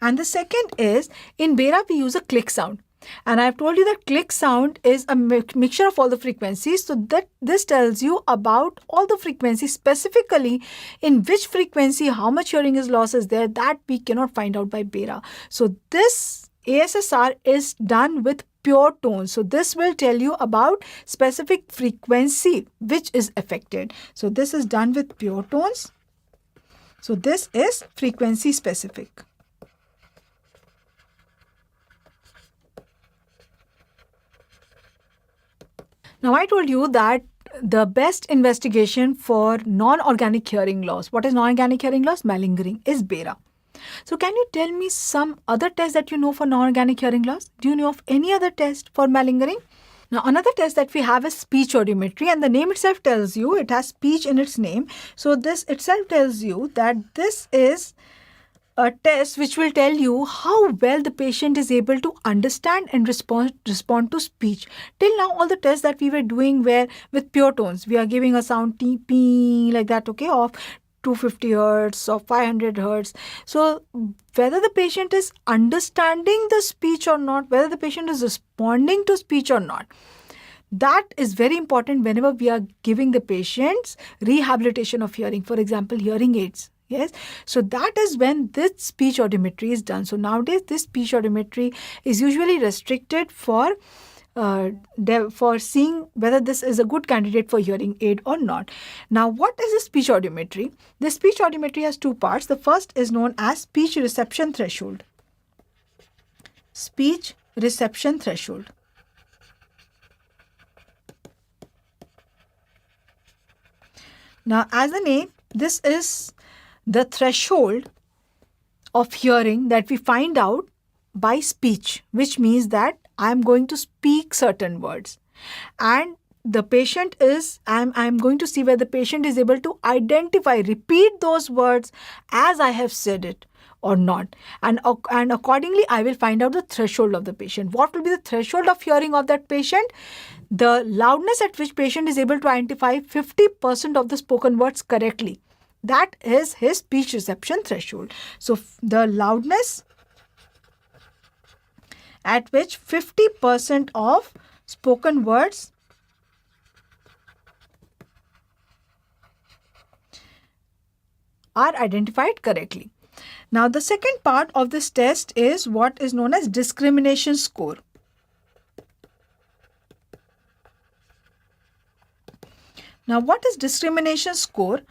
And the second is, in bera we use a click sound. And I have told you that click sound is a mixture of all the frequencies. So that this tells you about all the frequencies, specifically in which frequency how much hearing is loss is there, that we cannot find out by bera. So this ASSR is done with pure tones. So this will tell you about specific frequency which is affected. So this is done with pure tones. So this is frequency specific. Now I told you that the best investigation for non-organic hearing loss, what is non-organic hearing loss? Malingering, is bera. So can you tell me some other tests that you know for non-organic hearing loss? Do you know of any other test for malingering? Now another test that we have is speech audiometry, and the name itself tells you it has speech in its name. So this itself tells you that this is a test which will tell you how well the patient is able to understand and respond to speech. Till now, all the tests that we were doing were with pure tones. We are giving a sound t, p, like that, okay, of 250 hertz or 500 hertz. So whether the patient is understanding the speech or not, whether the patient is responding to speech or not, that is very important whenever we are giving the patients rehabilitation of hearing, for example, hearing aids. Yes, so that is when this speech audiometry is done. So nowadays, this speech audiometry is usually restricted for seeing whether this is a good candidate for hearing aid or not. Now, what is the speech audiometry? The speech audiometry has two parts. The first is known as speech reception threshold. Speech reception threshold. Now, as the name, this is the threshold of hearing that we find out by speech, which means that I'm going to speak certain words, and the patient is, I'm going to see whether the patient is able to identify, repeat those words as I have said it or not. And accordingly, I will find out the threshold of the patient. What will be the threshold of hearing of that patient? The loudness at which patient is able to identify 50% of the spoken words correctly. That is his speech reception threshold. So the loudness at which 50% of spoken words are identified correctly. Now the second part of this test is what is known as discrimination score. Now what is discrimination score?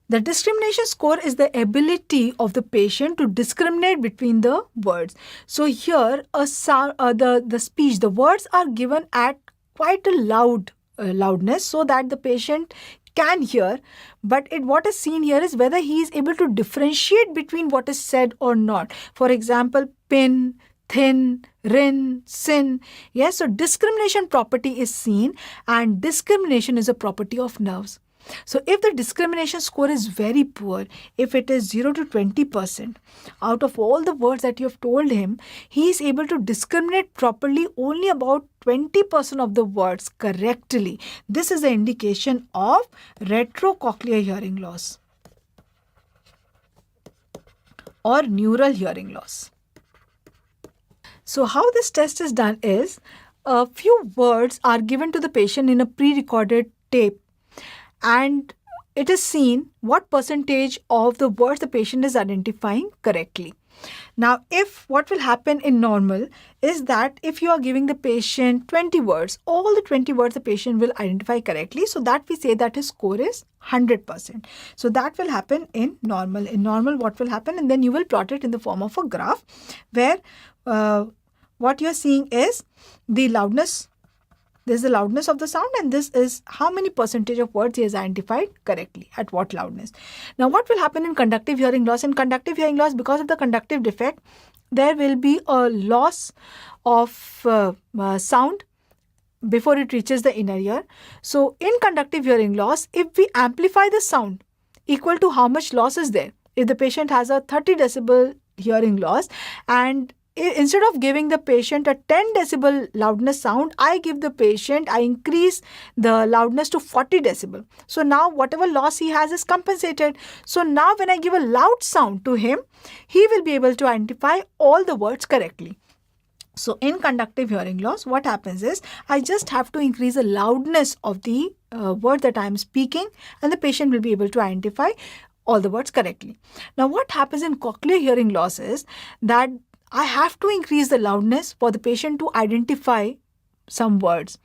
The discrimination score is the ability of the patient to discriminate between the words. So here, the speech, the words are given at quite a loudness so that the patient can hear. But what is seen here is whether he is able to differentiate between what is said or not. For example, pin, thin, rin, sin. Yes, so discrimination property is seen, and discrimination is a property of nerves. So if the discrimination score is very poor, if it is 0 to 20%, out of all the words that you have told him, he is able to discriminate properly only about 20% of the words correctly. This is an indication of retrocochlear hearing loss or neural hearing loss. So how this test is done is, a few words are given to the patient in a pre-recorded tape, and it is seen what percentage of the words the patient is identifying correctly. Now, what will happen in normal is that if you are giving the patient 20 words, all the 20 words the patient will identify correctly. So that we say that his score is 100%. So that will happen in normal. In normal, what will happen? And then you will plot it in the form of a graph where what you are seeing is the loudness. This is the loudness of the sound, and this is how many percentage of words he has identified correctly, at what loudness. Now, what will happen in conductive hearing loss? In conductive hearing loss, because of the conductive defect, there will be a loss of sound before it reaches the inner ear. So, in conductive hearing loss, if we amplify the sound equal to how much loss is there, if the patient has a 30 decibel hearing loss, and instead of giving the patient a 10 decibel loudness sound, I increase the loudness to 40 decibel. So now whatever loss he has is compensated. So now when I give a loud sound to him, he will be able to identify all the words correctly. So in conductive hearing loss, what happens is, I just have to increase the loudness of the word that I am speaking, and the patient will be able to identify all the words correctly. Now what happens in cochlear hearing loss is that I have to increase the loudness for the patient to identify some words.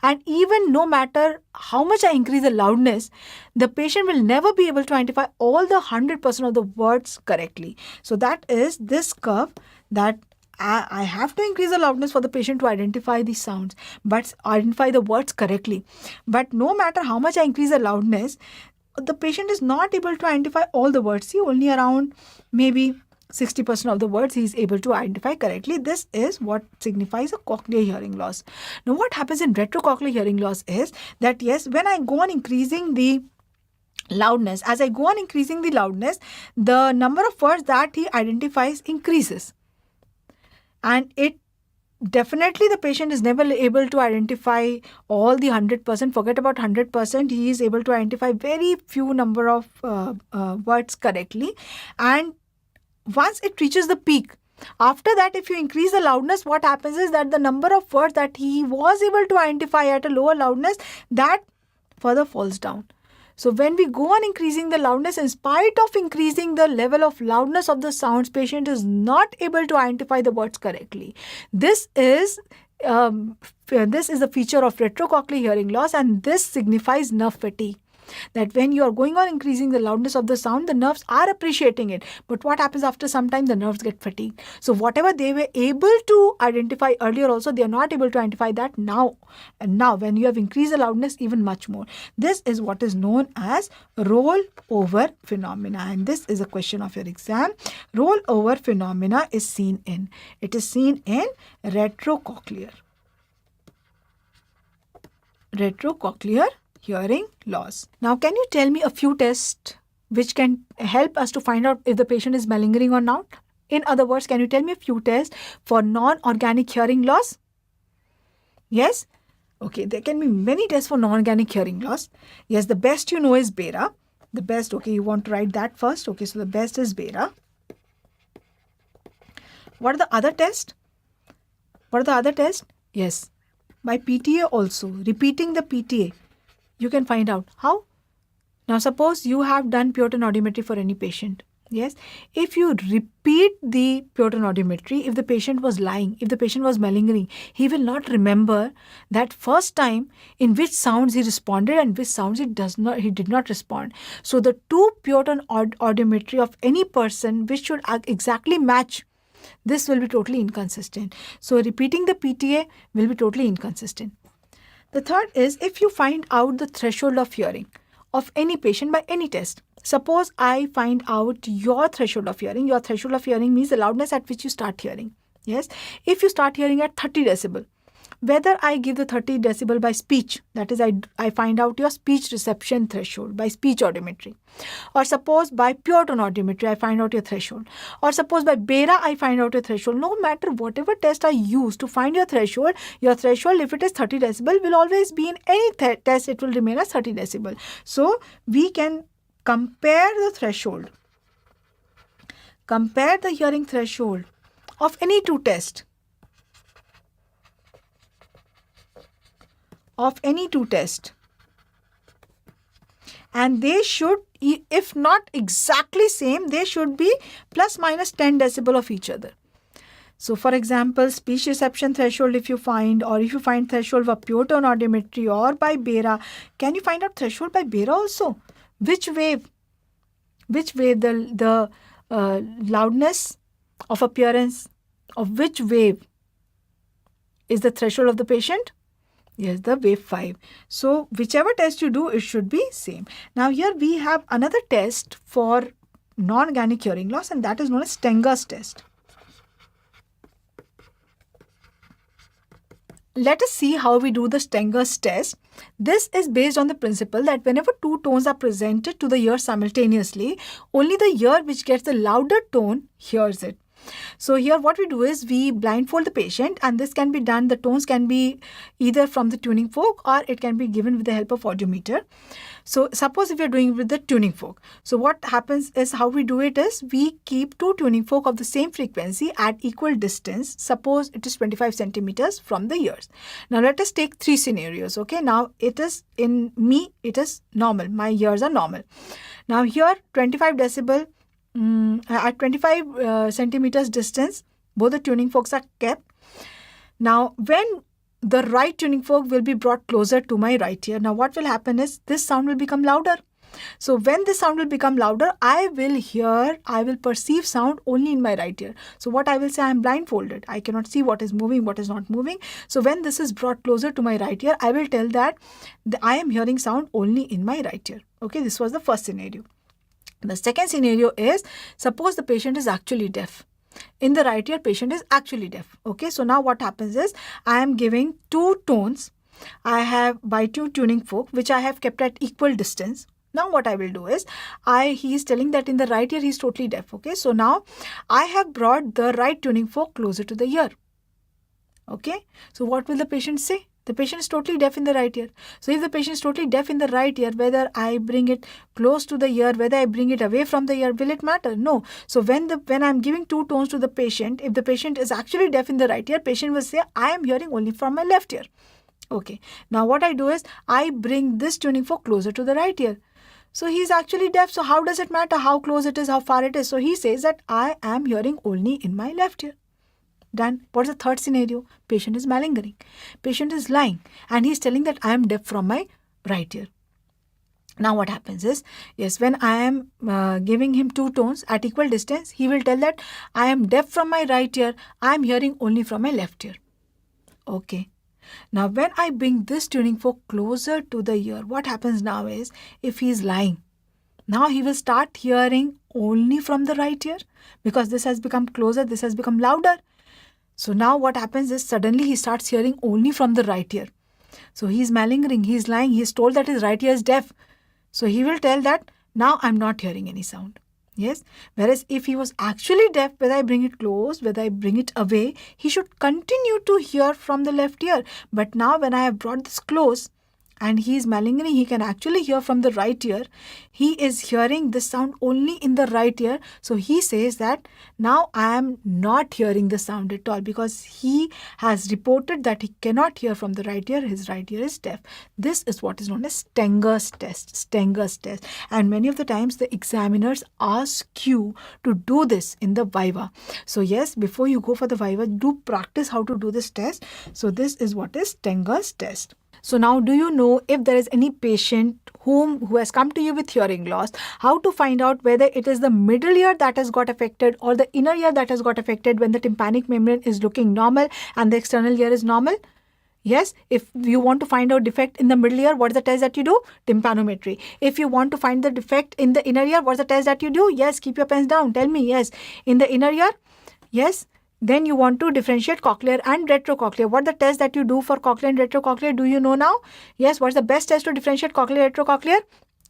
And even no matter how much I increase the loudness, the patient will never be able to identify all the 100% of the words correctly. So that is this curve, that I have to increase the loudness for the patient to identify the sounds, but identify the words correctly. But no matter how much I increase the loudness, the patient is not able to identify all the words. See, only around maybe 60% of the words he is able to identify correctly. This is what signifies a cochlear hearing loss. Now, what happens in retrocochlear hearing loss is that, yes, when I go on increasing the loudness, as I go on increasing the loudness, the number of words that he identifies increases. And it definitely, the patient is never able to identify all the 100%. Forget about 100%. He is able to identify very few number of words correctly. And once it reaches the peak, after that, if you increase the loudness, what happens is that the number of words that he was able to identify at a lower loudness, that further falls down. So when we go on increasing the loudness, in spite of increasing the level of loudness of the sounds, patient is not able to identify the words correctly. This is the feature of retrocochlear hearing loss, and this signifies nerve fatigue. That when you are going on increasing the loudness of the sound, the nerves are appreciating it. But what happens after some time? The nerves get fatigued. So whatever they were able to identify earlier also, they are not able to identify that now. And now when you have increased the loudness even much more. This is what is known as rollover phenomena. And this is a question of your exam. Rollover phenomena is seen in. It is seen in retrocochlear hearing loss. Now, can you tell me a few tests which can help us to find out if the patient is malingering or not? In other words, can you tell me a few tests for non-organic hearing loss? Yes? Okay, there can be many tests for non-organic hearing loss. Yes, the best you know is bera. The best, okay, you want to write that first. Okay, so the best is bera. What are the other tests? Yes, by PTA also. Repeating the PTA. You can find out. How? Now, suppose you have done pure tone audiometry for any patient. Yes. If you repeat the pure tone audiometry, if the patient was lying, if the patient was malingering, he will not remember that first time in which sounds he responded and which sounds he did not respond. So, the two pure tone audiometry of any person which should exactly match, this will be totally inconsistent. So, repeating the PTA will be totally inconsistent. The third is, if you find out the threshold of hearing of any patient by any test. Suppose I find out your threshold of hearing. Your threshold of hearing means the loudness at which you start hearing. Yes. If you start hearing at 30 decibel, whether I give the 30 decibel by speech, that is I find out your speech reception threshold by speech audiometry. Or suppose by pure tone audiometry, I find out your threshold. Or suppose by bera, I find out your threshold. No matter whatever test I use to find your threshold, if it is 30 decibel, will always be in any test, it will remain as 30 decibel. So, we can compare the threshold. Compare the hearing threshold of any two tests. And they should, if not exactly same, they should be plus minus 10 decibel of each other. So, for example, speech reception threshold if you find, or if you find threshold for pure tone audiometry or by bera, can you find out threshold by bera also? Which wave the loudness of appearance of which wave is the threshold of the patient? Yes, the wave 5. So, whichever test you do, it should be same. Now, here we have another test for non-organic hearing loss, and that is known as Stenger's test. Let us see how we do the Stenger's test. This is based on the principle that whenever two tones are presented to the ear simultaneously, only the ear which gets the louder tone hears it. So here what we do is we blindfold the patient, and this can be done, the tones can be either from the tuning fork or it can be given with the help of audiometer. So suppose if we are doing with the tuning fork. So what happens is, how we do it is, we keep two tuning fork of the same frequency at equal distance. Suppose it is 25 centimeters from the ears. Now let us take three scenarios. Okay, now it is in me, it is normal. My ears are normal. Now here 25 decibel at 25 centimeters distance, Both the tuning forks are kept. Now, when the right tuning fork will be brought closer to my right ear, now what will happen is this sound will become louder. So when this sound will become louder, I will perceive sound only in my right ear. So what I will say, I am blindfolded. I cannot see what is moving, what is not moving. So when this is brought closer to my right ear, I will tell that I am hearing sound only in my right ear. Okay, this was the first scenario. The second scenario is, suppose the patient is actually deaf. In the right ear, patient is actually deaf. Okay, so now what happens is, I am giving two tones. I have by two tuning fork, which I have kept at equal distance. Now what I will do is, he is telling that in the right ear he is totally deaf. Okay, so now I have brought the right tuning fork closer to the ear. Okay, so what will the patient say? The patient is totally deaf in the right ear. So if the patient is totally deaf in the right ear, whether I bring it close to the ear, whether I bring it away from the ear, will it matter? No. So when I am giving two tones to the patient, if the patient is actually deaf in the right ear, patient will say, I am hearing only from my left ear. Okay, now what I do is, I bring this tuning fork closer to the right ear. So he is actually deaf. So how does it matter how close it is, how far it is? So he says that I am hearing only in my left ear. Done. What is the third scenario? Patient is malingering. Patient is lying and he is telling that I am deaf from my right ear. Now what happens is, yes, when I am giving him two tones at equal distance, he will tell that I am deaf from my right ear. I am hearing only from my left ear. Okay. Now when I bring this tuning fork closer to the ear, what happens now is, if he is lying, now he will start hearing only from the right ear because this has become closer, this has become louder. So now what happens is, suddenly he starts hearing only from the right ear. So he is malingering, he is lying, he is told that his right ear is deaf. So he will tell that now I am not hearing any sound. Yes. Whereas if he was actually deaf, whether I bring it close, whether I bring it away, he should continue to hear from the left ear. But now when I have brought this close and he is malingering, he can actually hear from the right ear. He is hearing this sound only in the right ear. So he says that now I am not hearing the sound at all because he has reported that he cannot hear from the right ear. His right ear is deaf. This is what is known as Stenger's test. Stenger's test. And many of the times the examiners ask you to do this in the viva. So yes, before you go for the viva, do practice how to do this test. So this is what is Stenger's test. So now, do you know if there is any patient who has come to you with hearing loss, how to find out whether it is the middle ear that has got affected or the inner ear that has got affected when the tympanic membrane is looking normal and the external ear is normal? Yes, if you want to find out defect in the middle ear, what is the test that you do? Tympanometry. If you want to find the defect in the inner ear, what is the test that you do? Yes, keep your pens down. Tell me. Yes, in the inner ear. Yes. Then you want to differentiate cochlear and retrocochlear. What the test that you do for cochlear and retrocochlear? Do you know now? Yes, what's the best test to differentiate cochlear and retrocochlear?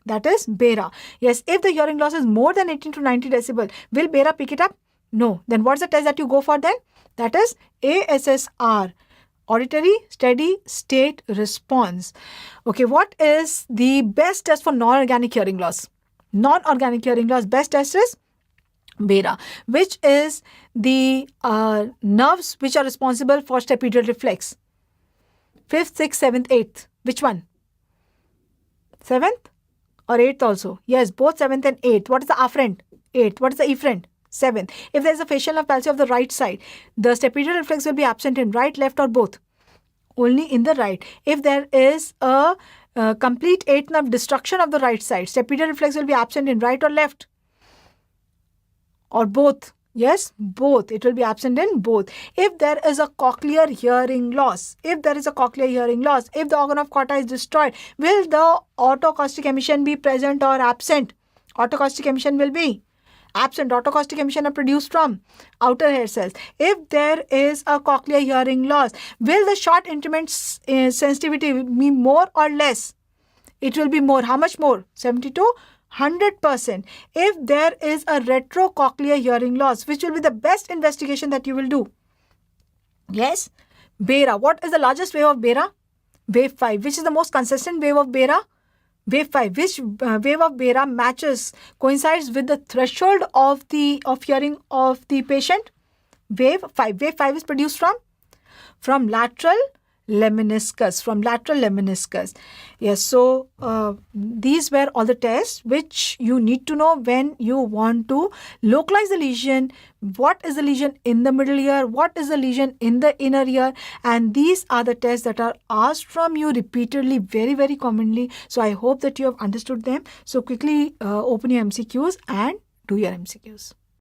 That is bera. Yes, if the hearing loss is more than 18 to 90 decibel, will bera pick it up? No. Then what's the test that you go for then? That is ASSR. Auditory Steady State Response. Okay, what is the best test for non-organic hearing loss? Non-organic hearing loss, best test is bera, which is the nerves which are responsible for stapedial reflex. 5th, 6th, 7th, 8th. Which one? 7th or 8th also? Yes, both 7th and 8th. What is the afferent? 8th. What is the efferent? 7th. If there is a facial nerve palsy of the right side, the stapedial reflex will be absent in right, left or both. Only in the right. If there is a complete 8th nerve destruction of the right side, stapedial reflex will be absent in right or left. Or both. Yes, both. It will be absent in both. If there is a cochlear hearing loss, if the organ of Cotta is destroyed, will the autocaustic emission be present or absent? Autocaustic emission will be absent. Autocaustic emission are produced from outer hair cells. If there is a cochlear hearing loss, will the short intermittent sensitivity be more or less? It will be more. How much more? 70 to 100%. If there is a retrocochlear hearing loss, which will be the best investigation that you will do? Yes, bera. What is the largest wave of bera? Wave 5. Which is the most consistent wave of bera? Wave 5. Which wave of bera coincides with the threshold of hearing of the patient? Wave 5. Wave 5 is produced from lateral lemniscus, from lateral lemniscus. Yes, so these were all the tests which you need to know when you want to localize the lesion. What is the lesion in the middle ear? What is the lesion in the inner ear? And these are the tests that are asked from you repeatedly, very, very commonly. So I hope that you have understood them. So quickly open your MCQs and do your MCQs.